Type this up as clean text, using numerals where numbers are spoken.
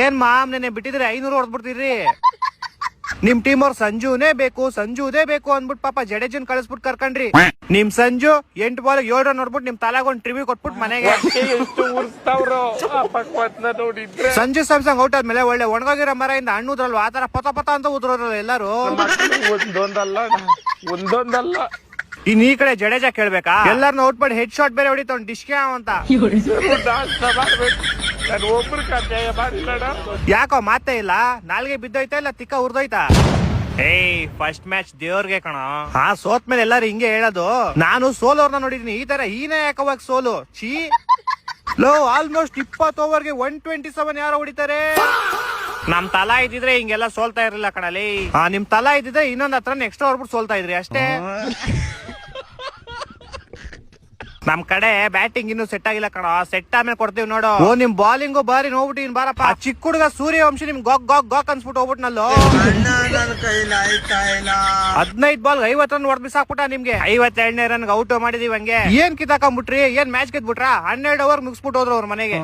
ಏನ್ ಮಾಮ್ ನೆನೆ ಬಿಟ್ಟಿದ್ರೆ 500 ಹೊಡೆದ್ಬಿಡ್ತೀರಿ. ನಿಮ್ ಟೀಮ್ ಅವ್ರ ಸಂಜುನೇ ಬೇಕು ಅಂದ್ಬಿಟ್ಟು ಪಾಪ ಜಡೇಜನ್ ಕಳಿಸ್ಬಿಟ್ಟು ಕರ್ಕೊಂಡ್ರಿ. ನಿಮ್ ಸಂಜು 8 ಬಾಲ್ 7 ರನ್ ನೋಡ್ಬಿಟ್ಟು ನಿಮ್ ತಲಾಗ ಒಂದ್ ಟ್ರಿವಿ ಕೊಟ್ಬಿಟ್ಟು ಮನೆಗೆ. ಸಂಜು ಸ್ಯಾಮ್ಸಂಗ್ ಔಟ್ ಆದ್ಮೇಲೆ ಒಳ್ಳೆ ಒಣಗೋಗಿರೋ ಮರ ಇಂದ ಹಣ್ಣುದ್ರಲ್ವ ಆತರ ಪತ ಅಂತ ಉದ್ರೋದ್ರಲ್ಲ ಎಲ್ಲಾರು. ಒಂದೊಂದಲ್ಲ ಇನ್ ಈ ಕಡೆ ಜಡೇಜಾ ಕೇಳ್ಬೇಕಾ, ಎಲ್ಲಾರನ್ನ ಔಟ್ ಮಾಡಿ ಹೆಡ್ ಶಾಟ್ ಬೇರೆ ಹೊಡಿತ ಡಿಶ್ಕೆ ಅಂತ. ಯಾಕೋ ಮಾತೇ ಇಲ್ಲ, ನಾಲ್ಗೆ ಬಿದ್ದೋಯ್ತಾ ಇಲ್ಲ ತಿಕ್ಕ ಉರ್ದೋಯ್ತಾ? ಏಯ್ ಫಸ್ಟ್ ಮ್ಯಾಚ್ ದೇವ್ರಿಗೆ ಕಣ. ಹಾ ಸೋತ್ ಮೇಲೆ ಎಲ್ಲಾರು ಹಿಂಗೆ ಹೇಳೋದು. ನಾನು ಸೋಲೋರ್ನ ನೋಡಿದೀನಿ, ಈ ತರ ಹೀನೇ ಯಾಕವಾಗ ಸೋಲು ಚೀ. ಲೋ ಆಲ್ಮೋಸ್ಟ್ 20 ಓವರ್ಗೆ 127 ಯಾರೋ ಹೊಡಿತಾರೆ. ನಮ್ ತಲಾ ಇದ್ದಿದ್ರೆ ಹಿಂಗೆಲ್ಲ ಸೋಲ್ತಾ ಇರ್ಲಿಲ್ಲ ಕಣಲಿ. ನಿಮ್ ತಲಾ ಇದ್ದಿದ್ರೆ ಇನ್ನೊಂದ್ ಹತ್ರ ನೆಕ್ಸ್ಟ್ ಹೊರ್ಬಿಟ್ಟು ಸೋಲ್ತಾ ಇದ್ರಿ ಅಷ್ಟೇ. ನಮ್ ಕಡೆ ಬ್ಯಾಟಿಂಗ್ ಇನ್ನು ಸೆಟ್ ಆಗಿಲ್ಲ ಕಣ, ಸೆಟ್ ಆಮೇಲೆ ಕೊಡ್ತೀವಿ ನೋಡು. ಓ ನಿಮ್ ಬಾಲಿಂಗು ಬಾರಿ ನೋಡ್ಬಿಟ್ಟು ಇನ್ ಬಾರಪ್ಪ. ಚಿಕ್ಕ ಹುಡುಗ ಸೂರ್ಯವಂಶಿ ನಿಮ್ ಗಾಕ್ ಅನ್ಸ್ಬಿಟ್ಟು ಹೋಗ್ಬಿಟ್ನಲ್ಲೋ. 15 ಬಾಲ್ 50 ರನ್ ಹೊಡೆದ್ ಬಿಸಾಕ್ಬಿಟ್ಟ ನಿಮ್ಗೆ. 52ನೇ ರನ್ ಔಟ್ ಮಾಡಿದೀವಿ. ಹಂಗೆ ಏನ್ ಕಿತ್ತಾಕೊಂಡ್ಬಿಟ್ರಿ, ಏನ್ ಮ್ಯಾಚ್ ಗೆದ್ಬಿಟ್ರಾ? 12 ಓವರ್ ಮುಗಿಸ್ಬಿಟ್ಟು ಹೋದ್ರು ಅವ್ರ ಮನೆಗೆ.